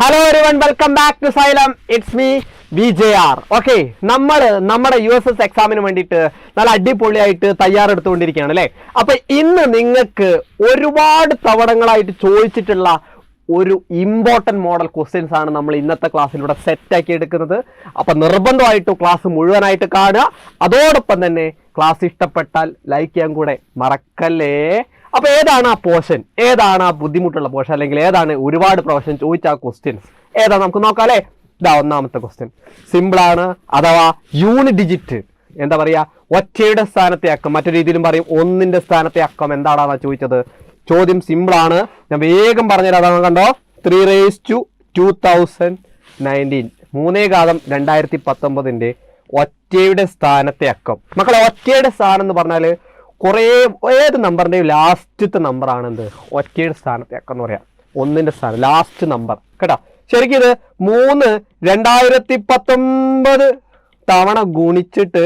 Hello everyone, welcome back to Xylem. It's me VJR. Okay, നമ്മുടെ USS എക്സാമിന് വേണ്ടിയിട്ട് നല്ല അടിപൊളിയായിട്ട് തയ്യാറെടുത്തുകൊണ്ടിരിക്കുകയാണ് അല്ലേ. അപ്പൊ ഇന്ന് നിങ്ങൾക്ക് ഒരുപാട് തവണകളായിട്ട് ചോദിച്ചിട്ടുള്ള ഒരു ഇമ്പോർട്ടൻറ്റ് മോഡൽ ക്വസ്റ്റ്യൻസ് ആണ് നമ്മൾ ഇന്നത്തെ ക്ലാസ്സിലൂടെ സെറ്റാക്കി എടുക്കുന്നത്. അപ്പൊ നിർബന്ധമായിട്ടും ക്ലാസ് മുഴുവനായിട്ട് കാണുക. അതോടൊപ്പം തന്നെ ക്ലാസ് ഇഷ്ടപ്പെട്ടാൽ ലൈക്ക് ചെയ്യാൻ കൂടെ മറക്കല്ലേ. അപ്പൊ ഏതാണ് ആ പോർഷൻ, ഏതാണ് ആ ബുദ്ധിമുട്ടുള്ള പോർഷൻ, അല്ലെങ്കിൽ ഏതാണ് ഒരുപാട് പ്രാവശ്യം ചോദിച്ച ആ ക്വസ്റ്റ്യൻസ് ഏതാ നമുക്ക് നോക്കാം അല്ലേ. ഇതാ ഒന്നാമത്തെ ക്വസ്റ്റ്യൻ, സിമ്പിളാണ്. അഥവാ യൂണിറ്റ് ഡിജിറ്റ് എന്താ പറയാ, ഒറ്റയുടെ സ്ഥാനത്തെ അക്കം, മറ്റൊരു രീതിയിലും പറയും ഒന്നിന്റെ സ്ഥാനത്തെ അക്കം എന്താണെന്നാ ചോദിച്ചത്. ചോദ്യം സിമ്പിളാണ്, ഞാൻ വേഗം പറഞ്ഞുതരാം. അതാണ് കണ്ടോ, 3/2019 2019 ഒറ്റയുടെ സ്ഥാനത്തെ അക്കം. മക്കളെ, ഒറ്റയുടെ സ്ഥാനം എന്ന് പറഞ്ഞാല് കുറേ ഏത് നമ്പറിൻ്റെയും ലാസ്റ്റത്തെ നമ്പറാണ് എന്ത്, ഒറ്റയുടെ സ്ഥാനത്തെ അക്കം എന്ന് പറയാം. ഒന്നിന്റെ സ്ഥാനം ലാസ്റ്റ് നമ്പർ കേട്ടോ. ശരിക്കും ഇത് 2019 തവണ ഗുണിച്ചിട്ട്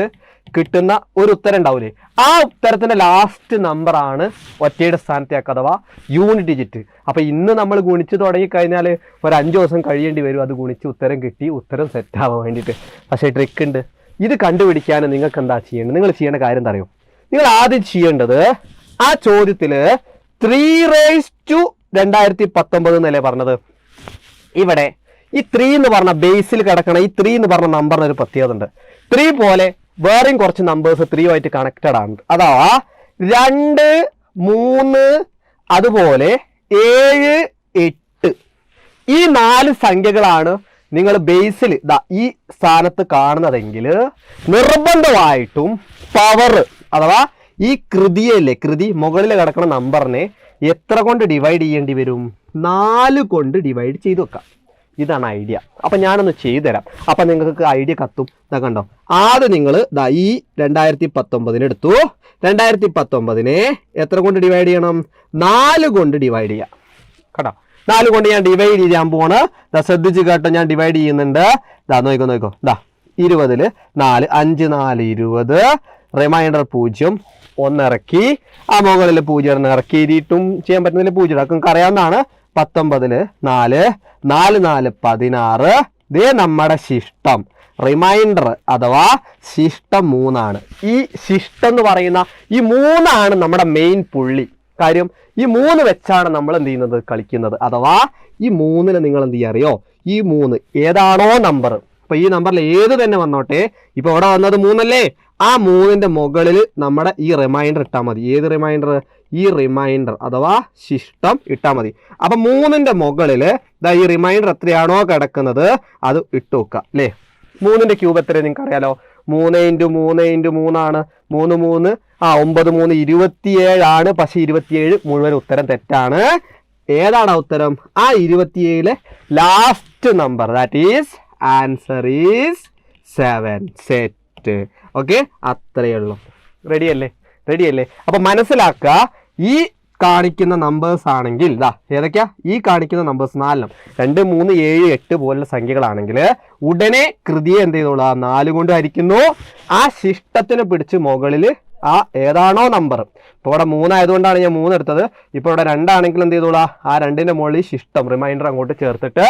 കിട്ടുന്ന ഒരു ഉത്തരം ഉണ്ടാവില്ലേ, ആ ഉത്തരത്തിന്റെ ലാസ്റ്റ് നമ്പറാണ് ഒറ്റയുടെ സ്ഥാനത്തെ അക്കം അഥവാ യൂണിറ്റ് ഡിജിറ്റ്. അപ്പൊ ഇന്ന് നമ്മൾ ഗുണിച്ച് തുടങ്ങി കഴിഞ്ഞാൽ ഒരു 5 ദിവസം കഴിയേണ്ടി വരും അത് ഗുണിച്ച് ഉത്തരം കിട്ടി, ഉത്തരം സെറ്റ് ആവാൻ വേണ്ടിയിട്ട്. പക്ഷേ ട്രിക്ക് ഉണ്ട്, ഇത് കണ്ടുപിടിക്കാൻ നിങ്ങൾക്ക് എന്താ ചെയ്യേണ്ടത്, നിങ്ങൾ ചെയ്യേണ്ട കാര്യം എന്താ അറിയോ. നിങ്ങൾ ആദ്യം ചെയ്യേണ്ടത് ആ ചോദ്യത്തില് 3/2019 എന്നല്ലേ പറഞ്ഞത്. ഇവിടെ ഈ 3 എന്ന് പറഞ്ഞ ബേസിൽ കിടക്കണ ഈ 3 എന്ന് പറഞ്ഞ നമ്പറിന് ഒരു പ്രത്യേകത ഉണ്ട്. 3 പോലെ വേറെയും കുറച്ച് നമ്പേഴ്സ് 3 ആയിട്ട് കണക്റ്റഡ് ആണ്. അഥവാ 2, 3 അതുപോലെ 7, 8 ഈ 4 സംഖ്യകളാണ് നിങ്ങൾ ബേസിൽ ഈ സ്ഥാനത്ത് കാണുന്നതെങ്കിൽ നിർബന്ധമായിട്ടും പവർ അഥവാ ഈ കൃതിയല്ലേ, കൃതി മുകളിൽ കിടക്കുന്ന നമ്പറിനെ എത്ര കൊണ്ട് ഡിവൈഡ് ചെയ്യേണ്ടി വരും, 4 കൊണ്ട് ഡിവൈഡ് ചെയ്ത് വെക്കാം. ഇതാണ് ഐഡിയ. അപ്പം ഞാനൊന്ന് ചെയ്തു തരാം, അപ്പം നിങ്ങൾക്ക് ഐഡിയ കത്തും. ഇതാ കണ്ടോ, ആദ്യം നിങ്ങൾ ഈ 2019 എടുത്തു. 2019 എത്ര കൊണ്ട് ഡിവൈഡ് ചെയ്യണം, 4 കൊണ്ട് ഡിവൈഡ് ചെയ്യാം കേട്ടോ. 4 കൊണ്ട് ഞാൻ ഡിവൈഡ് ചെയ്യാൻ പോണ്. ശ്രദ്ധിച്ച് കേട്ടോ, ഞാൻ ഡിവൈഡ് ചെയ്യുന്നുണ്ട്. നോക്കോ 20 4 5 4 20, റിമൈൻഡർ 0 1 ഇറക്കി, ആ മുകളിൽ 0 ഇറക്കിയിട്ടും ചെയ്യാൻ പറ്റുന്നതിൽ 0 നമുക്ക് അറിയാവുന്നതാണ്. 19 4 4 4 16. ഇതേ നമ്മുടെ ശിഷ്ടം റിമൈൻഡർ അഥവാ ശിഷ്ടം 3 ആണ്. ഈ ശിഷ്ടം എന്ന് പറയുന്ന ഈ 3 ആണ് നമ്മുടെ മെയിൻ പുള്ളി. കാര്യം ഈ 3 വെച്ചാണ് നമ്മൾ എന്ത് ചെയ്യുന്നത്, കളിക്കുന്നത്. അഥവാ ഈ 3 നിങ്ങൾ എന്ത് ചെയ്യുക അറിയോ, ഈ 3 ഏതാണോ നമ്പർ, ഇപ്പൊ ഈ നമ്പറിൽ ഏത് തന്നെ വന്നോട്ടെ, ഇപ്പൊ ഇവിടെ വന്നത് 3 അല്ലേ, ആ 3ന്റെ മുകളിൽ നമ്മുടെ ഈ റിമൈൻഡർ ഇട്ടാൽ മതി. ഏത് റിമൈൻഡർ, ഈ റിമൈൻഡർ അഥവാ ശിഷ്ടം ഇട്ടാൽ മതി. അപ്പൊ 3ന്റെ മുകളിൽ ഈ റിമൈൻഡർ എത്രയാണോ കിടക്കുന്നത് അത് ഇട്ട് വെക്കുക അല്ലേ. 3ന്റെ ക്യൂബ് എത്ര നിങ്ങൾക്ക് അറിയാലോ, 3 × 3 × 3 ആണ്. 3 3 9 3 27 ആണ്. പക്ഷെ 27 മുഴുവൻ ഉത്തരം തെറ്റാണ്. ഏതാണ് ഉത്തരം, ആ 27 last number, that is answer is 7. Set. Okay, അത്രയേ ഉള്ളൂ. റെഡി അല്ലേ. അപ്പൊ മനസ്സിലാക്കുക, ഈ കാണിക്കുന്ന നമ്പേഴ്സ് ആണെങ്കിൽ ഏതൊക്കെയാ ഈ കാണിക്കുന്ന നമ്പേഴ്സ് 4 2 3 7 8 പോലുള്ള സംഖ്യകളാണെങ്കിൽ ഉടനെ കൃതിയെ എന്ത് ചെയ്തോളൂ, 4 കൊണ്ട് ഹരിക്കുന്നു. ആ ശിഷ്ടത്തിന് പിടിച്ച് മുകളിൽ ആ ഏതാണോ നമ്പർ, ഇപ്പോൾ ഇവിടെ 3 ആയതുകൊണ്ടാണ് ഞാൻ 3 എടുത്തത്. ഇപ്പോൾ ഇവിടെ 2 ആണെങ്കിൽ എന്ത് ചെയ്തോളാം, ആ 2ന്റെ മുകളിൽ ശിഷ്ടം റിമൈൻഡർ അങ്ങോട്ട് ചേർത്തിട്ട്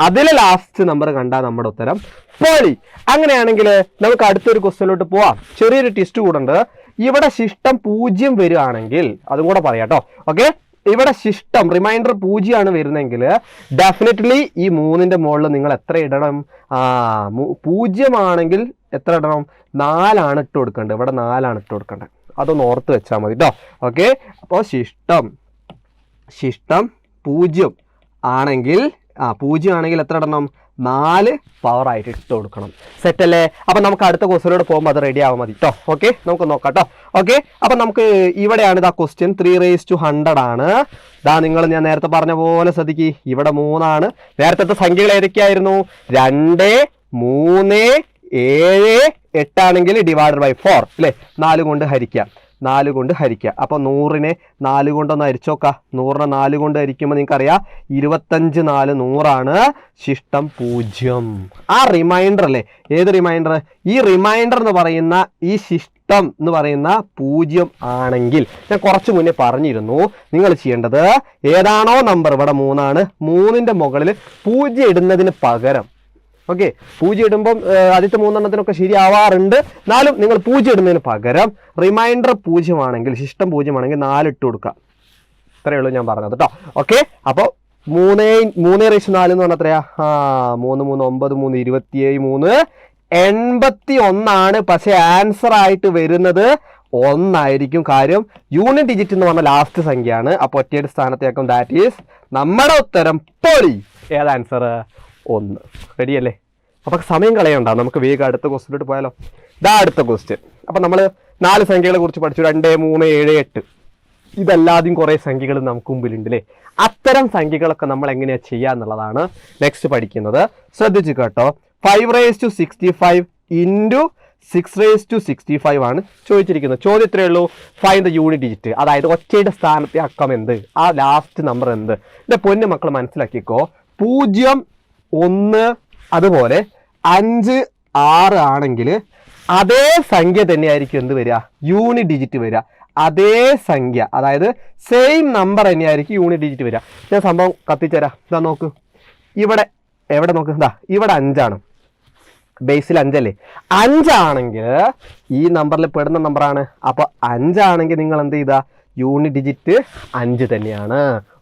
അതിൽ ലാസ്റ്റ് നമ്പർ കണ്ടാൽ നമ്മുടെ ഉത്തരം പോളി. അങ്ങനെയാണെങ്കിൽ നമുക്ക് അടുത്തൊരു ക്വസ്റ്റ്യനിലോട്ട് പോവാം. ചെറിയൊരു ടെസ്റ്റ് കൂടെ ഉണ്ട്. ഇവിടെ ശിഷ്ടം 0 വരികയാണെങ്കിൽ അതും കൂടെ പറയാം കേട്ടോ. ഓക്കെ, ഇവിടെ ശിഷ്ടം റിമൈൻഡർ 0 ആണ് വരുന്നെങ്കിൽ ഡെഫിനറ്റ്ലി ഈ 3ന്റെ മുകളിൽ നിങ്ങൾ എത്ര ഇടണം, 0 ആണെങ്കിൽ എത്ര ഇടണം, 4 ആണ് ഇട്ട് കൊടുക്കേണ്ടത്. ഇവിടെ 4 ആണ് ഇട്ട് കൊടുക്കേണ്ടത്. അതൊന്ന് ഓർത്ത് വെച്ചാൽ മതി കേട്ടോ. ഓക്കെ, അപ്പോൾ ശിഷ്ടം 0 ആണെങ്കിൽ 0 ആണെങ്കിൽ എത്ര ഇടണം, 4 പവറായിട്ട് ഇട്ട് കൊടുക്കണം. സെറ്റ് അല്ലേ. അപ്പം നമുക്ക് അടുത്ത ക്വസ്റ്റ്യനോട് പോകുമ്പോൾ അത് റെഡി ആവാൻ മതി കേട്ടോ. ഓക്കെ, നമുക്ക് നോക്കാം കേട്ടോ. ഓക്കെ, അപ്പം നമുക്ക് ഇവിടെയാണ് ക്വസ്റ്റ്യൻ 3/100 ആണ്. നിങ്ങൾ ഞാൻ നേരത്തെ പറഞ്ഞ പോലെ ശ്രദ്ധിക്കുക, ഇവിടെ 3 ആണ്. നേരത്തെ സംഖ്യകൾ ഏതൊക്കെയായിരുന്നു, 2 3 7 8 ആണെങ്കിൽ /4 അല്ലേ, 4 കൊണ്ട് ഹരിക്കുക. 4 കൊണ്ട് ഹരിക്കുക. അപ്പോൾ 100നെ 4 കൊണ്ടൊന്ന് ഹരിച്ചോക്കാം. 100നെ 4 കൊണ്ട് ഹരിക്കുമ്പോൾ നിങ്ങൾക്കറിയാം 25 4 100 ശിഷ്ടം 0. ആ റിമൈൻഡർ അല്ലേ, ഏത് റിമൈൻഡർ, ഈ റിമൈൻഡർ എന്ന് പറയുന്ന ഈ ശിഷ്ട ശിഷ്ടം എന്ന് പറയുന്ന 0 ആണെങ്കിൽ ഞാൻ കുറച്ച് മുന്നേ പറഞ്ഞിരുന്നു, നിങ്ങൾ ചെയ്യേണ്ടത് ഏതാണോ നമ്പർ, ഇവിടെ 3 ആണ്, 3ന്റെ മുകളിൽ 0 ഇടുന്നതിന് പകരം, ഓക്കെ, 0 ഇടുമ്പം ആദ്യത്തെ 3 എണ്ണത്തിനൊക്കെ ശരിയാവാറുണ്ട്, എന്നാലും നിങ്ങൾ 0 ഇടുന്നതിന് പകരം റിമൈൻഡർ 0 ആണെങ്കിൽ, ശിഷ്ടം 0 ആണെങ്കിൽ 4 ഇട്ട് കൊടുക്കുക. ഇത്രയേ ഉള്ളൂ ഞാൻ പറഞ്ഞത് കേട്ടോ. ഓക്കെ, അപ്പോൾ 3/4 എന്ന് പറഞ്ഞാൽ എത്രയാ? 3 3 9 3 27 3 81. പക്ഷെ ആൻസർ ആയിട്ട് വരുന്നത് 1 ആയിരിക്കും. കാര്യം യൂണിറ്റ് ഡിജിറ്റ് എന്ന് പറഞ്ഞ ലാസ്റ്റ് സംഖ്യയാണ്. അപ്പോൾ ഒറ്റയുടെ സ്ഥാനത്തേക്കും, ദാറ്റ് ഈസ് നമ്മുടെ ഉത്തരം പൊളി. ഏത് ആൻസർ? 1. റെഡിയല്ലേ? അപ്പൊ സമയം കളയണ്ട, നമുക്ക് വേഗം അടുത്ത ക്വസ്റ്റ്യനിലോട്ട് പോയാലോ. ഇതാ അടുത്ത ക്വസ്റ്റ്യൻ. അപ്പൊ നമ്മൾ 4 സംഖ്യകളെ കുറിച്ച് പഠിച്ചു, 2 3 7 8. ഇതല്ലാതെയും കുറേ സംഖ്യകൾ നമുക്ക് മുമ്പിലുണ്ട് അല്ലേ? അത്തരം സംഖ്യകളൊക്കെ നമ്മൾ എങ്ങനെയാണ് ചെയ്യുക എന്നുള്ളതാണ് നെക്സ്റ്റ് പഠിക്കുന്നത്. ശ്രദ്ധിച്ചു കേട്ടോ. 5⁻65 ഇൻറ്റു 6⁻65 ആണ് ചോദിച്ചിരിക്കുന്നത്. ചോദ്യം ഇത്രയേ ഉള്ളൂ, ഫൈൻഡ് ദ യൂണിറ്റ് ഡിജിറ്റ്. അതായത് ഒറ്റയുടെ സ്ഥാനത്തെ അക്കം എന്ത്, ആ ലാസ്റ്റ് നമ്പർ എന്ത്. എൻ്റെ പൊന്നു മക്കൾ മനസ്സിലാക്കിക്കോ, 0 1 അതുപോലെ 5 6 ആണെങ്കിൽ അതേ സംഖ്യ തന്നെയായിരിക്കും എന്ത് വരിക, യൂണിറ്റ് ഡിജിറ്റ് വരിക. അതേ സംഖ്യ, അതായത് സെയിം നമ്പർ തന്നെയായിരിക്കും യൂണിറ്റ് ഡിജിറ്റ് വരിക. ഞാൻ സംഭവം കത്തിച്ചേരാം. ഇതാ നോക്ക്, ഇവിടെ എവിടെ നോക്ക്, ഇതാ ഇവിടെ 5 ആണ്, ബേസിൽ 5 അല്ലേ? 5 ആണെങ്കിൽ ഈ നമ്പറിൽ പെടുന്ന നമ്പറാണ്. അപ്പോൾ 5 ആണെങ്കിൽ നിങ്ങൾ എന്ത് ചെയ്താ, യൂണിറ്റ് ഡിജിറ്റ് 5 തന്നെയാണ്,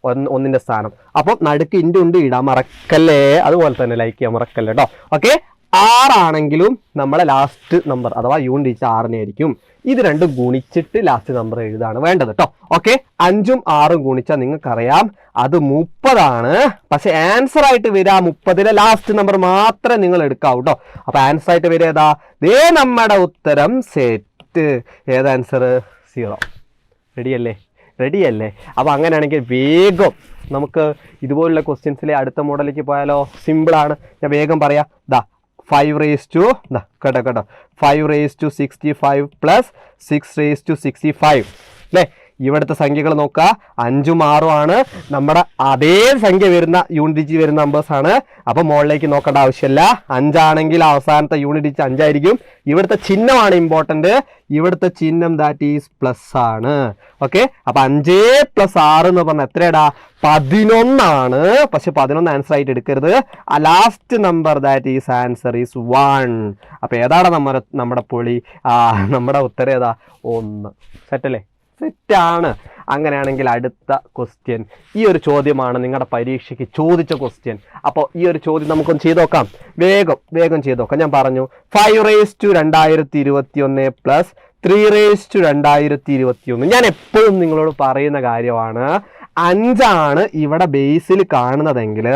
1ന്റെ സ്ഥാനം. അപ്പം നടുക്ക് ഉണ്ട് ഇടാൻ മറക്കല്ലേ. അതുപോലെ തന്നെ ലൈക്ക് ചെയ്യാൻ മറക്കല്ലേ കേട്ടോ. ഓക്കെ, 6 ആണെങ്കിലും നമ്മളെ ലാസ്റ്റ് നമ്പർ അഥവാ യൂണിറ്റ് ഡിജിറ്റ് 6 ആയിരിക്കും. ഇത് രണ്ടും ഗുണിച്ചിട്ട് ലാസ്റ്റ് നമ്പർ എഴുതാണ് വേണ്ടത് കേട്ടോ. ഓക്കെ, 5ഉം 6ഉം ഗുണിച്ചാൽ നിങ്ങൾക്കറിയാം അത് 30 ആണ്. പക്ഷെ ആൻസർ ആയിട്ട് വരിക 30ലെ ലാസ്റ്റ് നമ്പർ മാത്രമേ നിങ്ങൾ എടുക്കാവൂ കേട്ടോ. അപ്പൊ ആൻസർ ആയിട്ട് വരിക ഏതാ? ദേ നമ്മുടെ ഉത്തരം സെറ്റ്. ഏതാ ആൻസർ? 0. റെഡിയല്ലേ? റെഡിയല്ലേ? അപ്പോൾ അങ്ങനെയാണെങ്കിൽ വേഗം നമുക്ക് ഇതുപോലുള്ള ക്വസ്റ്റ്യൻസിലെ അടുത്ത മോഡലിലേക്ക് പോയാലോ. സിമ്പിളാണ്, ഞാൻ വേഗം പറയാം. ദാ 5⁻65 പ്ലസ് 6⁻65 അല്ലേ? ഇവിടുത്തെ സംഖ്യകൾ നോക്കുക, 5ഉം 6ഉം ആണ്. നമ്മുടെ അതേ സംഖ്യ വരുന്ന യൂണിറ്റ് ഡിജിറ്റ് വരുന്ന നമ്പേഴ്സ് ആണ്. അപ്പോൾ മുകളിലേക്ക് നോക്കേണ്ട ആവശ്യമില്ല. 5 ആണെങ്കിൽ അവസാനത്തെ യൂണിറ്റ് ഡിജിറ്റ് 5 ആയിരിക്കും. ഇവിടുത്തെ ചിഹ്നമാണ് ഇമ്പോർട്ടൻറ്റ്. ഇവിടുത്തെ ചിഹ്നം ദാറ്റ് ഈസ് പ്ലസ് ആണ്. ഓക്കെ, അപ്പോൾ 5 + 6 എന്ന് പറഞ്ഞാൽ എത്രയാടാ? 11 ആണ്. പക്ഷെ 11 ആൻസർ ആയിട്ട് എടുക്കരുത്. ആ last number that is answer is 1. അപ്പോൾ ഏതാണ് നമ്മുടെ പൊളി? നമ്മുടെ ഉത്തരം ഏതാ? 1. സെറ്റല്ലേ? സെറ്റാണ്. അങ്ങനെയാണെങ്കിൽ അടുത്ത ക്വസ്റ്റ്യൻ, ഈ ഒരു ചോദ്യമാണ് നിങ്ങളുടെ പരീക്ഷയ്ക്ക് ചോദിച്ച ക്വസ്റ്റ്യൻ. അപ്പോൾ ഈ ഒരു ചോദ്യം നമുക്കൊന്ന് ചെയ്ത് നോക്കാം. വേഗം ചെയ്ത് നോക്കാം. ഞാൻ പറഞ്ഞു 5⁻2021 പ്ലസ് 3⁻2021. ഞാൻ എപ്പോഴും നിങ്ങളോട് പറയുന്ന കാര്യമാണ്, 5 ആണ് ഇവിടെ ബേസിൽ കാണുന്നതെങ്കിൽ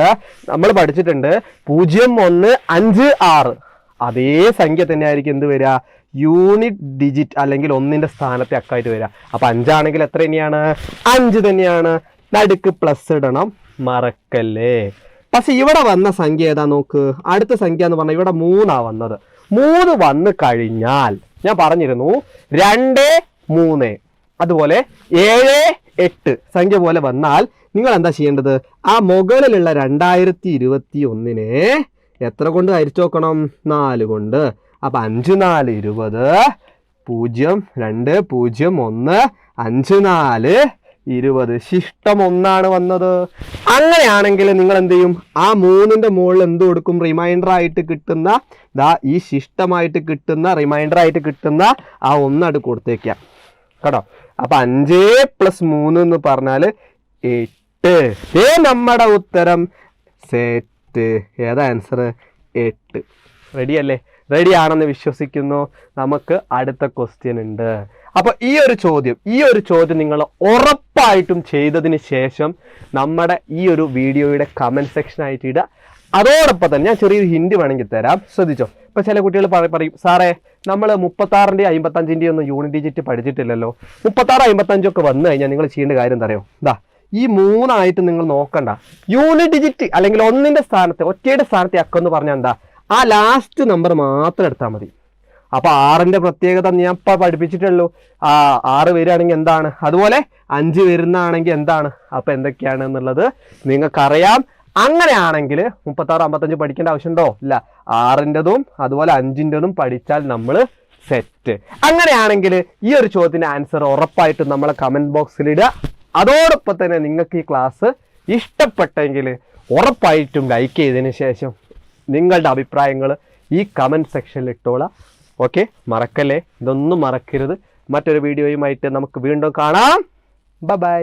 നമ്മൾ പഠിച്ചിട്ടുണ്ട് 0 1 5 6 അതേ സംഖ്യ തന്നെയായിരിക്കും എന്ത് വരിക, യൂണിറ്റ് ഡിജിറ്റ് അല്ലെങ്കിൽ 1ന്റെ സ്ഥാനത്തെ അക്കായിട്ട് വരിക. അപ്പൊ 5 ആണെങ്കിൽ എത്ര തന്നെയാണ്? 5 തന്നെയാണ്. നടുക്ക് പ്ലസ് ഇടണം, മറക്കല്ലേ. പക്ഷെ ഇവിടെ വന്ന സംഖ്യ ഏതാ നോക്ക്. അടുത്ത സംഖ്യ എന്ന് പറഞ്ഞാൽ ഇവിടെ 3 വന്നത്. 3 വന്നു കഴിഞ്ഞാൽ ഞാൻ പറഞ്ഞിരുന്നു 2 3 അതുപോലെ 7 8 സംഖ്യ പോലെ വന്നാൽ നിങ്ങൾ എന്താ ചെയ്യേണ്ടത്? ആ മുകളിലുള്ള 2021 എത്ര കൊണ്ട് ഹരിച്ചു നോക്കണം? 4 കൊണ്ട്. അപ്പൊ 5 4 20, 0 2 0 1 5 4 20. ശിഷ്ടം 1 വന്നത്. അങ്ങനെയാണെങ്കിൽ നിങ്ങൾ എന്ത് ചെയ്യും? ആ 3ന്റെ മുകളിൽ എന്ത് കൊടുക്കും? റിമൈൻഡർ ആയിട്ട് കിട്ടുന്ന ഈ ശിഷ്ടമായിട്ട് കിട്ടുന്ന റിമൈൻഡർ ആയിട്ട് കിട്ടുന്ന ആ 1 കൊടുത്തേക്കാം കേട്ടോ. അപ്പൊ 5 + 3 എന്ന് പറഞ്ഞാൽ 8. നമ്മുടെ ഉത്തരം സെറ്റ്. ഏതാ ആൻസർ? 8. റെഡിയല്ലേ? റെഡി ആണെന്ന് വിശ്വസിക്കുന്നു. നമുക്ക് അടുത്ത ക്വസ്റ്റ്യൻ ഉണ്ട്. അപ്പോൾ ഈ ഒരു ചോദ്യം നിങ്ങൾ ഉറപ്പായിട്ടും ചെയ്തതിന് ശേഷം നമ്മുടെ ഈ ഒരു വീഡിയോയുടെ കമൻറ്റ് സെക്ഷനായിട്ട് ഇടുക. അതോടൊപ്പം തന്നെ ഞാൻ ചെറിയൊരു ഹിന്റ് വേണമെങ്കിൽ തരാം, ശ്രദ്ധിച്ചോ. ഇപ്പൊ ചില കുട്ടികൾ പറയും, സാറേ നമ്മൾ 36ന്റെയും 55ന്റെയും ഒന്നും യൂണിറ്റ് ഡിജിറ്റ് പഠിച്ചിട്ടില്ലല്ലോ, 36 55 ഒക്കെ വന്നു കഴിഞ്ഞാൽ നിങ്ങൾ ചെയ്യേണ്ട കാര്യം എന്താ അറിയോ? ഈ 3 നിങ്ങൾ നോക്കണ്ട. യൂണിറ്റ് ഡിജിറ്റ് അല്ലെങ്കിൽ 1ന്റെ സ്ഥാനത്തെ ഒറ്റയുടെ സ്ഥാനത്തെ അക്കെന്ന് പറഞ്ഞാൽ എന്താ? ആ ലാസ്റ്റ് നമ്പർ മാത്രം എടുത്താൽ മതി. അപ്പൊ 6ന്റെ പ്രത്യേകത ഞാൻ ഇപ്പൊ പഠിപ്പിച്ചിട്ടുള്ളൂ. 6 വരികയാണെങ്കിൽ എന്താണ്, അതുപോലെ 5 വരുന്നതാണെങ്കിൽ എന്താണ്, അപ്പൊ എന്തൊക്കെയാണ് എന്നുള്ളത് നിങ്ങൾക്കറിയാം. അങ്ങനെയാണെങ്കിൽ 36 55 പഠിക്കേണ്ട ആവശ്യമുണ്ടോ? ഇല്ല. 6ൻ്റെതും അതുപോലെ 5ൻ്റെതും പഠിച്ചാൽ നമ്മൾ സെറ്റ്. അങ്ങനെയാണെങ്കിൽ ഈ ഒരു ചോദ്യത്തിന് ആൻസർ ഉറപ്പായിട്ടും നമ്മളെ കമൻറ്റ് ബോക്സിൽ ഇടുക. അതോടൊപ്പം തന്നെ നിങ്ങൾക്ക് ഈ ക്ലാസ് ഇഷ്ടപ്പെട്ടെങ്കിൽ ഉറപ്പായിട്ടും ലൈക്ക് ചെയ്തതിന് ശേഷം നിങ്ങളുടെ അഭിപ്രായങ്ങൾ ഈ കമൻറ്റ് സെക്ഷനിൽ ഇട്ടോളാം. ഓക്കെ, മറക്കല്ലേ, ഇതൊന്നും മറക്കരുത്. മറ്റൊരു വീഡിയോയുമായിട്ട് നമുക്ക് വീണ്ടും കാണാം. ബൈ.